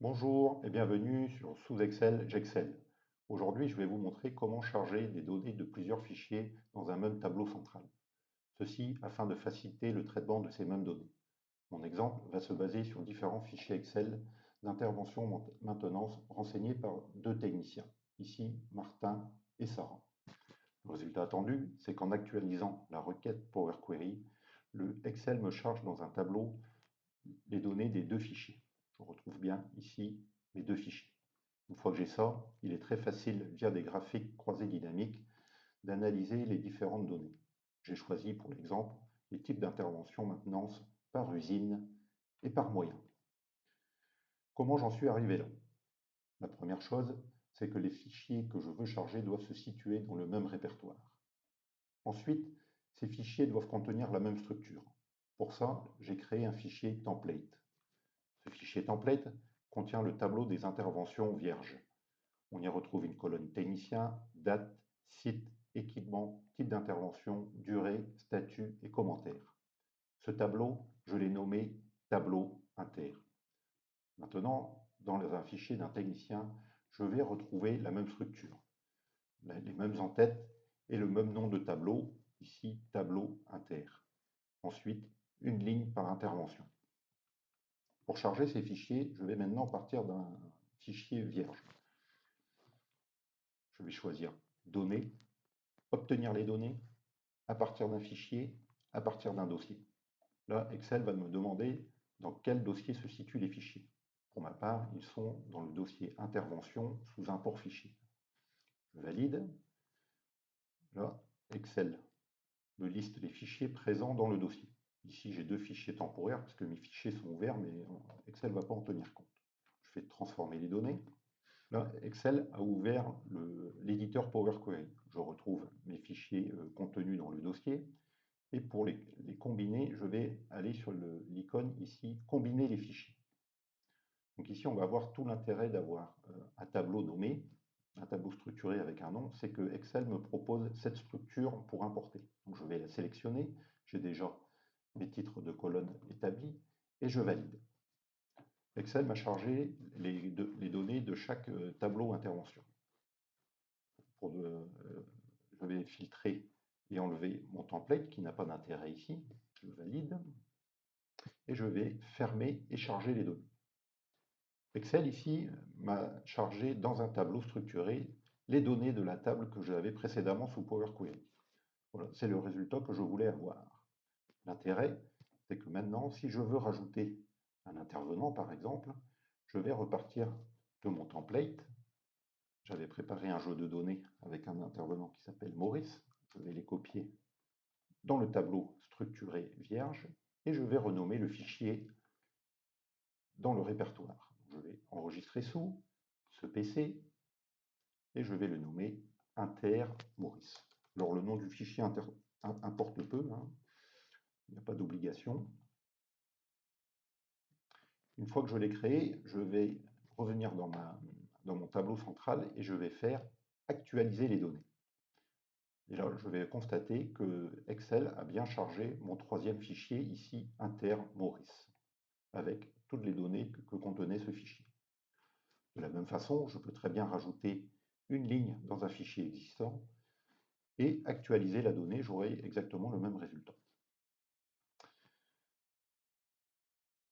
Bonjour et bienvenue sur Sous Excel, j'Excel. Aujourd'hui, je vais vous montrer comment charger des données de plusieurs fichiers dans un même tableau central. Ceci afin de faciliter le traitement de ces mêmes données. Mon exemple va se baser sur différents fichiers Excel d'intervention maintenance renseignés par deux techniciens, ici Martin et Sarah. Le résultat attendu, c'est qu'en actualisant la requête Power Query, le Excel me charge dans un tableau les données des deux fichiers. Je retrouve bien ici mes deux fichiers. Une fois que j'ai ça, il est très facile, via des graphiques croisés dynamiques, d'analyser les différentes données. J'ai choisi pour l'exemple les types d'intervention maintenance par usine et par moyen. Comment j'en suis arrivé là? La première chose, c'est que les fichiers que je veux charger doivent se situer dans le même répertoire. Ensuite, ces fichiers doivent contenir la même structure. Pour ça, j'ai créé un fichier template. Ce fichier template contient le tableau des interventions vierges. On y retrouve une colonne technicien, date, site, équipement, type d'intervention, durée, statut et commentaires. Ce tableau, je l'ai nommé tableau inter. Maintenant, dans un fichier d'un technicien, je vais retrouver la même structure, les mêmes en-têtes et le même nom de tableau, ici tableau inter. Ensuite, une ligne par intervention. Pour charger ces fichiers, je vais maintenant partir d'un fichier vierge. Je vais choisir Données, obtenir les données à partir d'un fichier, à partir d'un dossier. Là, Excel va me demander dans quel dossier se situent les fichiers. Pour ma part, ils sont dans le dossier Intervention sous import fichier. Je valide. Là, Excel me liste les fichiers présents dans le dossier. Ici, j'ai deux fichiers temporaires parce que mes fichiers sont ouverts, mais Excel ne va pas en tenir compte. Je fais transformer les données. Là, Excel a ouvert l'éditeur Power Query. Je retrouve mes fichiers contenus dans le dossier. Et pour les combiner, je vais aller sur l'icône ici, combiner les fichiers. Donc ici, on va avoir tout l'intérêt d'avoir un tableau nommé, un tableau structuré avec un nom, c'est que Excel me propose cette structure pour importer. Donc je vais la sélectionner, j'ai déjà mes titres de colonne établis, et je valide. Excel m'a chargé les données de chaque tableau intervention. Je vais filtrer et enlever mon template qui n'a pas d'intérêt ici. Je valide. Et je vais fermer et charger les données. Excel ici m'a chargé dans un tableau structuré les données de la table que j'avais précédemment sous Power Query. Voilà, c'est le résultat que je voulais avoir. L'intérêt, c'est que maintenant, si je veux rajouter un intervenant, par exemple, je vais repartir de mon template. J'avais préparé un jeu de données avec un intervenant qui s'appelle Maurice. Je vais les copier dans le tableau structuré vierge et je vais renommer le fichier dans le répertoire. Je vais enregistrer sous ce PC et je vais le nommer Inter Maurice. Alors le nom du fichier importe peu, hein. Il n'y a pas d'obligation. Une fois que je l'ai créé, je vais revenir dans mon tableau central et je vais faire actualiser les données. Et là, je vais constater que Excel a bien chargé mon troisième fichier ici, Inter Maurice, avec toutes les données que contenait ce fichier. De la même façon, je peux très bien rajouter une ligne dans un fichier existant et actualiser la donnée, j'aurai exactement le même résultat.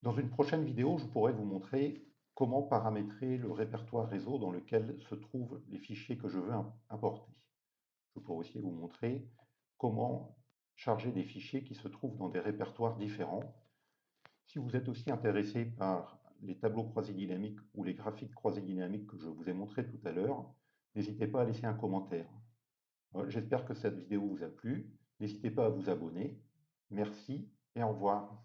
Dans une prochaine vidéo, je pourrai vous montrer comment paramétrer le répertoire réseau dans lequel se trouvent les fichiers que je veux importer. Je pourrai aussi vous montrer comment charger des fichiers qui se trouvent dans des répertoires différents. Si vous êtes aussi intéressé par les tableaux croisés dynamiques ou les graphiques croisés dynamiques que je vous ai montré tout à l'heure, n'hésitez pas à laisser un commentaire. J'espère que cette vidéo vous a plu. N'hésitez pas à vous abonner. Merci et au revoir.